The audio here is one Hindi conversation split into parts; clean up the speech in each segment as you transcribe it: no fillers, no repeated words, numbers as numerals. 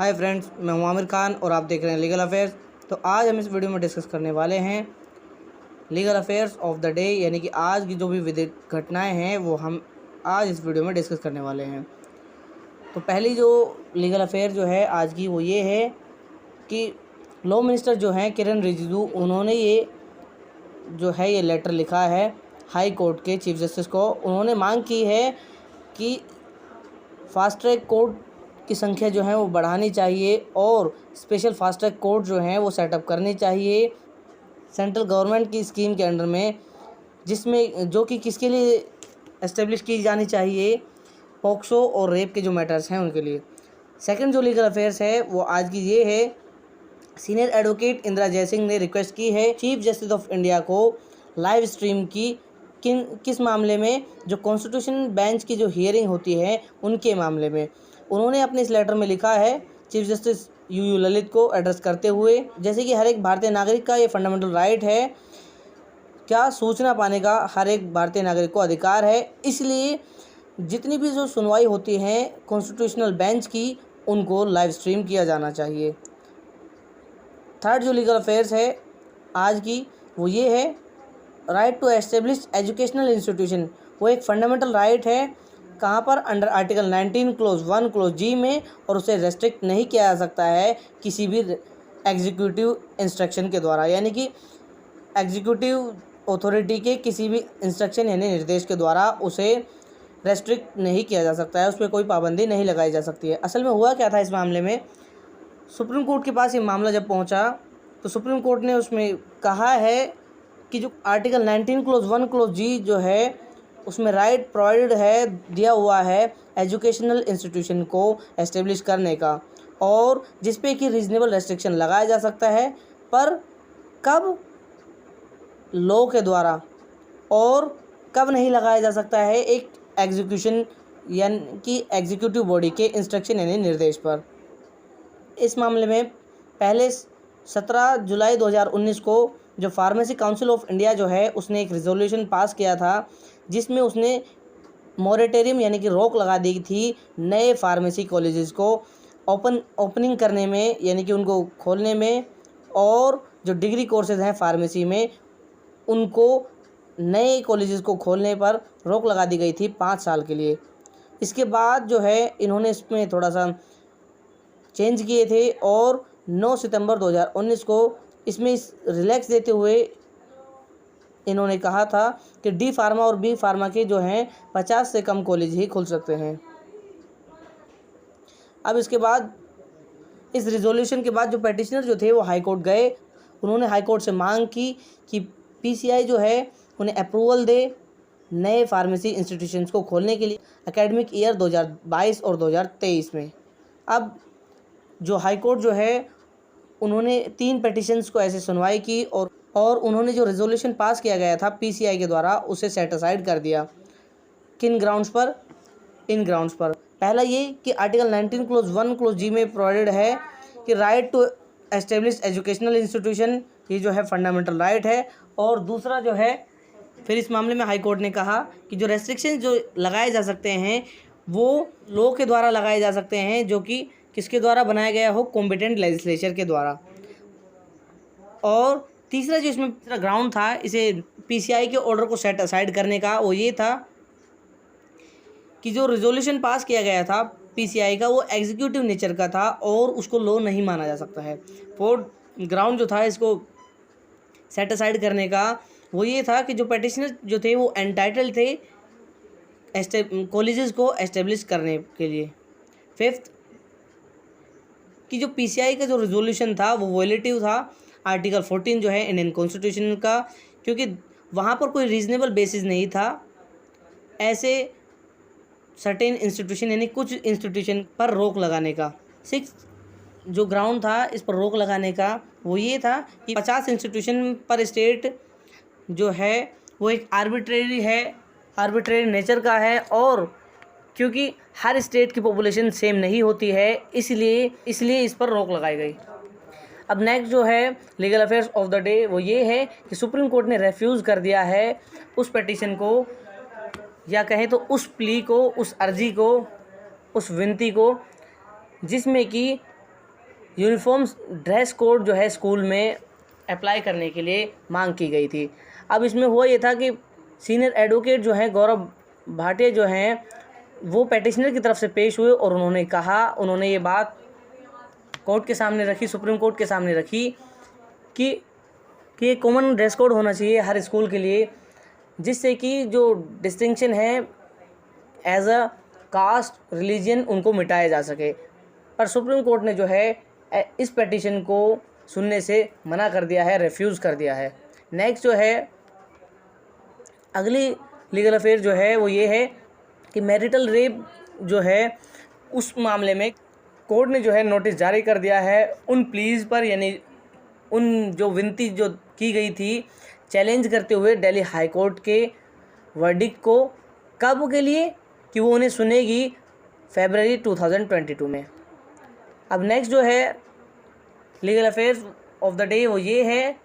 हाय फ्रेंड्स, मैं हूं आमिर खान और आप देख रहे हैं लीगल अफेयर्स। तो आज हम इस वीडियो में डिस्कस करने वाले हैं legal affairs of the day, यानी कि आज की जो भी विधिक घटनाएं हैं वो हम आज इस वीडियो में डिस्कस करने वाले हैं। तो पहली जो लीगल अफेयर जो है आज की वो ये है कि लॉ मिनिस्टर जो हैं किरण रिजिजू, उन्होंने ये लेटर लिखा है हाई कोर्ट के चीफ जस्टिस को। उन्होंने मांग की है कि फास्ट ट्रैक कोर्ट की संख्या जो है वो बढ़ानी चाहिए और स्पेशल फास्ट ट्रैक कोर्ट जो हैं वो सेटअप करनी चाहिए सेंट्रल गवर्नमेंट की स्कीम के अंडर में, जिसमें जो कि किसके लिए एस्टेब्लिश की जानी चाहिए, पॉक्सो और रेप के जो मैटर्स हैं उनके लिए। सेकंड जो लीगल अफेयर्स है वो आज की ये है, सीनियर एडवोकेट इंदिरा जयसिंह ने रिक्वेस्ट की है चीफ जस्टिस ऑफ इंडिया को लाइव स्ट्रीम की किस मामले में, जो कॉन्स्टिट्यूशन बेंच की जो हियरिंग होती है उनके मामले में। उन्होंने अपने इस लेटर में लिखा है चीफ जस्टिस यू ललित को एड्रेस करते हुए, जैसे कि हर एक भारतीय नागरिक का ये फंडामेंटल राइट है, क्या सूचना पाने का हर एक भारतीय नागरिक को अधिकार है, इसलिए जितनी भी जो सुनवाई होती है कॉन्स्टिट्यूशनल बेंच की उनको लाइव स्ट्रीम किया जाना चाहिए। थर्ड जो लीगल अफेयर्स है आज की वो ये है, right to establish educational institution. वो एक फंडामेंटल राइट है, कहाँ पर, under article 19 clause 1 clause G में, और उसे रेस्ट्रिक्ट नहीं किया जा सकता है किसी भी एग्जीक्यूटिव इंस्ट्रक्शन के द्वारा, यानी कि एग्जीक्यूटिव अथॉरिटी के किसी भी इंस्ट्रक्शन यानी निर्देश के द्वारा उसे रेस्ट्रिक्ट नहीं किया जा सकता है, उस पर कोई पाबंदी नहीं लगाई जा सकती है। असल में हुआ क्या था इस मामले में, सुप्रीम कोर्ट के पास ये मामला जब पहुंचा तो सुप्रीम कोर्ट ने उसमें कहा है कि जो आर्टिकल 19 क्लोज 1 क्लोज जी जो है उसमें राइट प्रोवाइडेड है, दिया हुआ है एजुकेशनल इंस्टीट्यूशन को एस्टेब्लिश करने का, और जिस पे कि रीजनेबल रेस्ट्रिक्शन लगाया जा सकता है, पर कब, लॉ के द्वारा, और कब नहीं लगाया जा सकता है एक एग्जीक्यूशन यानी कि एग्जीक्यूटिव बॉडी के इंस्ट्रक्शन यानी निर्देश पर। इस मामले में पहले 17 जुलाई 2019 को जो फार्मेसी काउंसिल ऑफ इंडिया जो है उसने एक रिजोल्यूशन पास किया था, जिसमें उसने मॉरेटोरियम यानी कि रोक लगा दी थी नए फार्मेसी कॉलेजेस को ओपनिंग करने में, यानी कि उनको खोलने में, और जो डिग्री कोर्सेज हैं फार्मेसी में उनको नए कॉलेजेस को खोलने पर रोक लगा दी गई थी 5 साल के लिए। इसके बाद जो है इन्होंने इसमें थोड़ा सा चेंज किए थे और 9 सितंबर 2019 को इसमें रिलैक्स देते हुए इन्होंने कहा था कि डी फार्मा और बी फार्मा के जो हैं 50 से कम कॉलेज ही खुल सकते हैं। अब इसके बाद इस रिजोल्यूशन के बाद जो पेटिशनर जो थे वो हाई कोर्ट गए, उन्होंने हाई कोर्ट से मांग की कि पीसीआई जो है उन्हें अप्रूवल दे नए फार्मेसी इंस्टीट्यूशंस को खोलने के लिए एकेडमिक ईयर 2022 और 2023 में। अब जो हाई कोर्ट जो है उन्होंने 3 पेटिशन्स को ऐसे सुनवाई की और उन्होंने जो रेजोल्यूशन पास किया गया था पीसीआई के द्वारा उसे सेट असाइड कर दिया। किन ग्राउंड्स पर? इन ग्राउंड्स पर, पहला ये कि आर्टिकल 19 क्लोज 1 क्लोज जी में प्रोवाइडेड है कि right to establish educational institution, ये जो है फंडामेंटल राइट है। और दूसरा जो है, फिर इस मामले में हाई कोर्ट ने कहा कि जो रेस्ट्रिक्शन जो लगाए जा सकते हैं वो लॉ के द्वारा लगाए जा सकते हैं, जो कि किसके द्वारा बनाया गया हो, कॉम्पिटेंट लेजिस्लेचर के द्वारा। और तीसरा जो इसमें तीसरा ग्राउंड था इसे पीसीआई के ऑर्डर को सेट असाइड करने का, वो ये था कि जो रिजोल्यूशन पास किया गया था पीसीआई का वो एग्जीक्यूटिव नेचर का था और उसको लॉ नहीं माना जा सकता है। फोर्थ ग्राउंड जो था इसको सेट असाइड करने का वो ये था कि जो पेटिशनर जो थे वो एंटाइटल्ड थे कॉलेजेस को एस्टेब्लिश करने के लिए। फिफ्थ कि जो पीसीआई का जो रिजोल्यूशन था वो वॉयलेटिव था आर्टिकल 14 जो है इंडियन कॉन्स्टिट्यूशन का, क्योंकि वहाँ पर कोई रीजनेबल बेसिस नहीं था ऐसे सर्टेन इंस्टीट्यूशन यानी कुछ इंस्टीट्यूशन पर रोक लगाने का। सिक्स जो ग्राउंड था इस पर रोक लगाने का वो ये था कि 50 इंस्टीट्यूशन पर स्टेट जो है वो एक आर्बिट्रेरी नेचर का है, और क्योंकि हर स्टेट की पॉपुलेशन सेम नहीं होती है इसलिए इस पर रोक लगाई गई। अब नेक्स्ट जो है legal affairs of the day वो ये है कि सुप्रीम कोर्ट ने रेफ्यूज़ कर दिया है उस पिटीशन को, या कहें तो उस प्ली को, उस अर्जी को, उस विनती को जिसमें कि यूनिफॉर्म ड्रेस कोड जो है स्कूल में अप्लाई करने के लिए मांग की गई थी। अब इसमें हुआ ये था कि सीनियर एडवोकेट जो हैं गौरव भाटिया जो हैं वो पेटिशनर की तरफ से पेश हुए और उन्होंने ये बात कोर्ट के सामने रखी, सुप्रीम कोर्ट के सामने रखी कि एक कॉमन ड्रेस कोड होना चाहिए हर स्कूल के लिए, जिससे कि जो डिस्टिंक्शन है एज अ कास्ट रिलीजन उनको मिटाया जा सके। पर सुप्रीम कोर्ट ने जो है इस पेटिशन को सुनने से मना कर दिया है, रिफ्यूज़ कर दिया है। नेक्स्ट जो है अगली लीगल अफेयर जो है वो ये है कि मैरिटल रेप जो है उस मामले में कोर्ट ने जो है नोटिस जारी कर दिया है उन प्लीज़ पर, यानी उन जो विनती जो की गई थी चैलेंज करते हुए दिल्ली हाई कोर्ट के वर्डिक्ट को, कब के लिए कि वो उन्हें सुनेगी फरवरी 2022 में। अब नेक्स्ट जो है legal affairs of the day वो ये है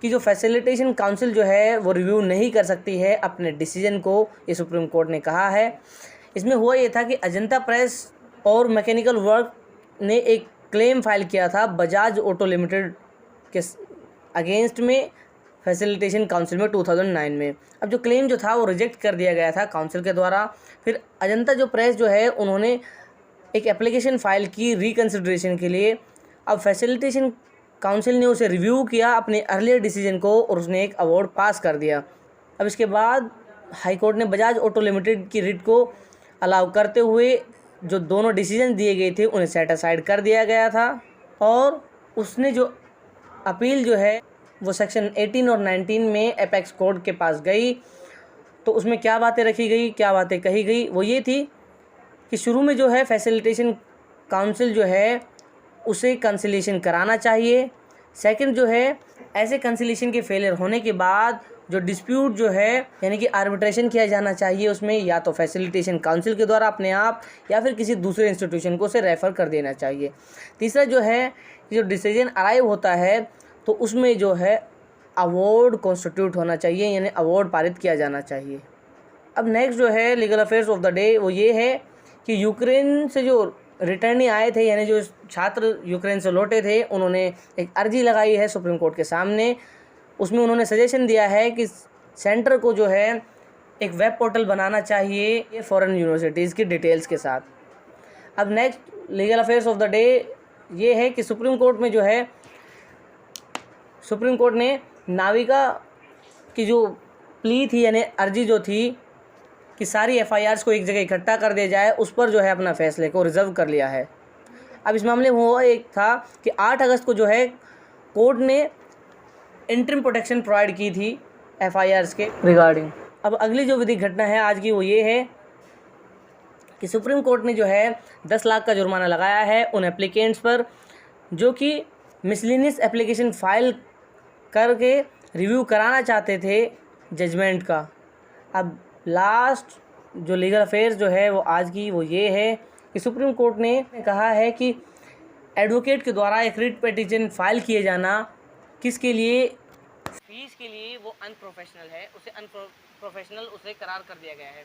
कि जो फैसिलिटेशन काउंसिल जो है वो रिव्यू नहीं कर सकती है अपने डिसीजन को, ये सुप्रीम कोर्ट ने कहा है। इसमें हुआ ये था कि अजंता प्रेस और मैकेनिकल वर्क ने एक क्लेम फाइल किया था बजाज ऑटो लिमिटेड के अगेंस्ट में फैसिलिटेशन काउंसिल में 2009 में। अब जो क्लेम जो था वो रिजेक्ट कर दिया गया था काउंसिल के द्वारा। फिर अजंता जो प्रेस जो है उन्होंने एक एप्लीकेशन फ़ाइल की रिकन्सिडरेशन के लिए। अब फैसिलिटेशन काउंसिल ने उसे रिव्यू किया अपने अर्लियर डिसीजन को और उसने एक अवार्ड पास कर दिया। अब इसके बाद हाई कोर्ट ने बजाज ऑटो लिमिटेड की रिट को अलाउ करते हुए जो दोनों डिसीजन दिए गए थे उन्हें सेट असाइड कर दिया गया था और उसने जो अपील जो है वो सेक्शन 18 और 19 में एपेक्स कोर्ट के पास गई। तो उसमें क्या बातें रखी गई, क्या बातें कही गई, वो ये थी कि शुरू में जो है फैसिलिटेशन काउंसिल जो है उसे कंसिलेशन कराना चाहिए। सेकंड जो है ऐसे कंसिलेशन के फेलियर होने के बाद जो डिस्प्यूट जो है यानी कि आर्बिट्रेशन किया जाना चाहिए उसमें, या तो फैसिलिटेशन काउंसिल के द्वारा अपने आप या फिर किसी दूसरे इंस्टीट्यूशन को उसे रेफ़र कर देना चाहिए। तीसरा जो है जो डिसीजन अराइव होता है तो उसमें जो है अवार्ड कॉन्स्टिट्यूट होना चाहिए, यानी अवार्ड पारित किया जाना चाहिए। अब नेक्स्ट जो है legal affairs of the day वो ये है कि यूक्रेन से जो रिटर्नी आए थे यानी जो छात्र यूक्रेन से लौटे थे उन्होंने एक अर्जी लगाई है सुप्रीम कोर्ट के सामने। उसमें उन्होंने सजेशन दिया है कि सेंटर को जो है एक वेब पोर्टल बनाना चाहिए फॉरेन यूनिवर्सिटीज़ की डिटेल्स के साथ। अब next legal affairs of the day ये है कि सुप्रीम कोर्ट में जो है सुप्रीम कोर्ट ने नाविका की जो प्ली थी यानी अर्जी जो थी कि सारी एफआईआर्स को एक जगह इकट्ठा कर दिया जाए, उस पर जो है अपना फैसले को रिजर्व कर लिया है। अब इस मामले में हुआ एक था कि 8 अगस्त को जो है कोर्ट ने इंटरिम प्रोटेक्शन प्रोवाइड की थी एफआईआर्स के रिगार्डिंग। अब अगली जो विधिक घटना है आज की वो ये है कि सुप्रीम कोर्ट ने जो है 10 लाख का जुर्माना लगाया है उन एप्लीकेंट्स पर जो कि मिसलिनियस एप्लीकेशन फाइल करके रिव्यू कराना चाहते थे जजमेंट का। अब लास्ट जो लीगल अफेयर्स जो है वो आज की वो ये है कि सुप्रीम कोर्ट ने कहा है कि एडवोकेट के द्वारा एक रिट पिटीशन फाइल किए जाना किसके लिए, फीस के लिए वो अनप्रोफेशनल है, उसे अनप्रोफेशनल उसे करार कर दिया गया है।